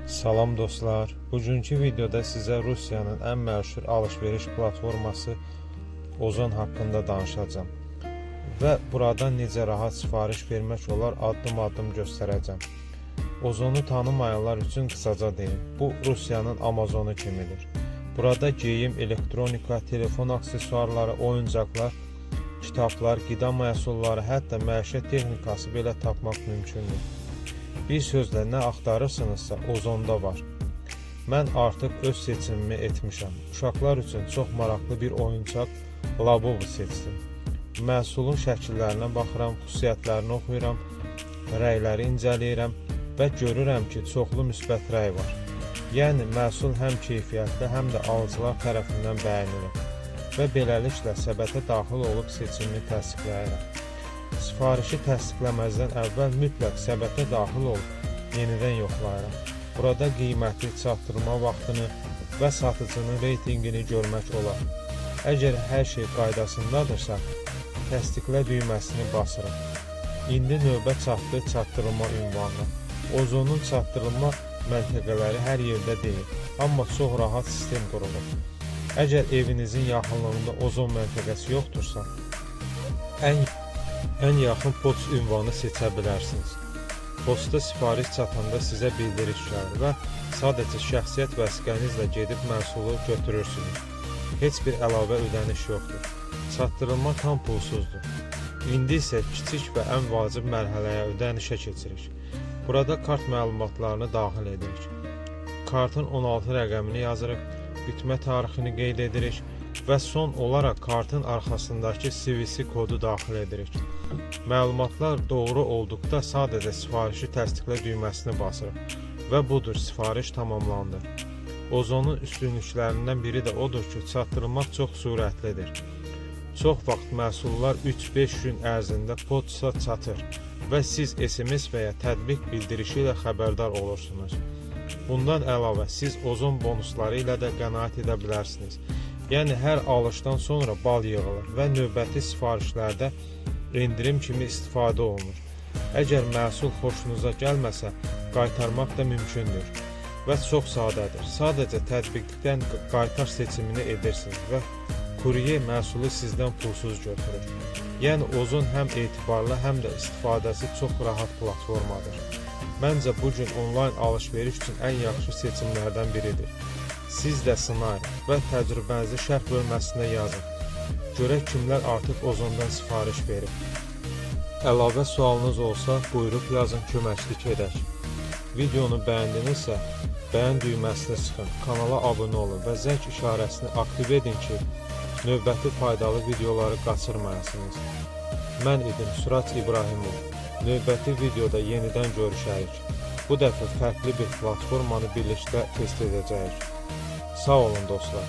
Salam dostlar. Bugünkü videoda sizə Rusiyanın ən məşhur alış-veriş platforması Ozon haqqında danışacağım. Və burada necə rahat sifariş vermək olar addım-addım göstərəcəm. Ozonu tanımayanlar üçün qısaca deyim. Bu Rusiyanın Amazonu kimidir. Burada geyim, elektronika, telefon aksesuarları, oyuncaqlar, kitablar, qida məhsulları, hətta məişət texnikası belə tapmaq mümkündür. Bir sözlə nə axtarırsınızsa Ozonda var. Mən artıq öz seçimimi etmişəm. Uşaqlar üçün çox maraqlı bir oyuncaq Labubu seçdim. Məhsulun şəkillərinə baxıram, xüsusiyyətlərini oxuyuram, rəyləri incələyirəm və görürəm ki, çoxlu müsbət rəy var. Yəni məhsul həm keyfiyyətli, həm də alıcılar tərəfindən bəyənilir və beləliklə səbətə daxil olub seçimimi təsdiqləyirəm. Sifarişi təsdiqləməzdən əvvəl mütləq səbətə daxil olub yenidən yoxlayıram. Burada qiyməti, çatdırma vaxtını və satıcının reytinqini görmək olar. Əgər hər şey qaydasındadırsa, təsdiqlə düyməsini basırım. İndi növbə çatdı çatdırılma ünvanına. Ozonun çatdırılma məntəqələri hər yerdə deyil, amma çox rahat sistem qurulur. Əgər evinizin yaxınlığında ozon məntəqəsi yoxdursa, ən yaxın poçt ünvanı seçə bilərsiniz. Posta sifariş çatanda sizə bildiriş gəlir və sadəcə şəxsiyyət vəsiqənizlə gedib məhsulu götürürsünüz. Heç bir əlavə ödəniş yoxdur. Çatdırılma tam pulsuzdur. İndi isə kiçik və ən vacib mərhələyə ödənişə keçirik. Burada kart məlumatlarını daxil edirik. Kartın 16 rəqəmini yazırıq, bitmə tarixini qeyd edirik və son olaraq kartın arxasındakı CVC kodu daxil edirik. Məlumatlar doğru olduqda sadəcə sifarişi təsdiqlə düyməsini basırıq və budur, sifariş tamamlandı. Ozonun üstünlüklərindən biri də odur ki, çatdırılmaq çox sürətlidir. Çox vaxt məhsullar 3-5 gün ərzində poçta çatır və siz SMS və ya tətbiq bildirişi ilə xəbərdar olursunuz. Bundan əlavə siz ozon bonusları ilə də qənaət edə bilərsiniz. Yəni hər alışdan sonra bal yığılır və növbəti sifarişlərdə endirim kimi istifadə olunur. Əgər məhsul xoşunuza gəlməsə, qaytarmaq da mümkündür və çox sadədir. Sadəcə tətbiqdən qaytar seçimini edirsiniz və kurye məhsulu sizdən pulsuz götürür. Yəni Ozon həm etibarlı, həm də istifadəsi çox rahat platformadır. Məncə bugün onlayn alış-veriş üçün ən yaxşı seçimlərdən biridir. Siz də sınayın və təcrübənizi şərh bölməsinə yazın. Görək kimlər artıq Ozondan sifariş verib. Əlavə sualınız olsa, buyurub yazın, köməklik edək. Videonu bəyəndinizsə, bəyən düyməsini sıxın, kanala abunə olun və zəng işarəsini aktiv edin ki, növbəti faydalı videoları qaçırmayasınız. Mən idim Surac İbrahimov. Növbəti videoda yenidən görüşərik. Bu dəfə fərqli bir platformanı birlikdə test edəcəyik. Sağ olun dostlar.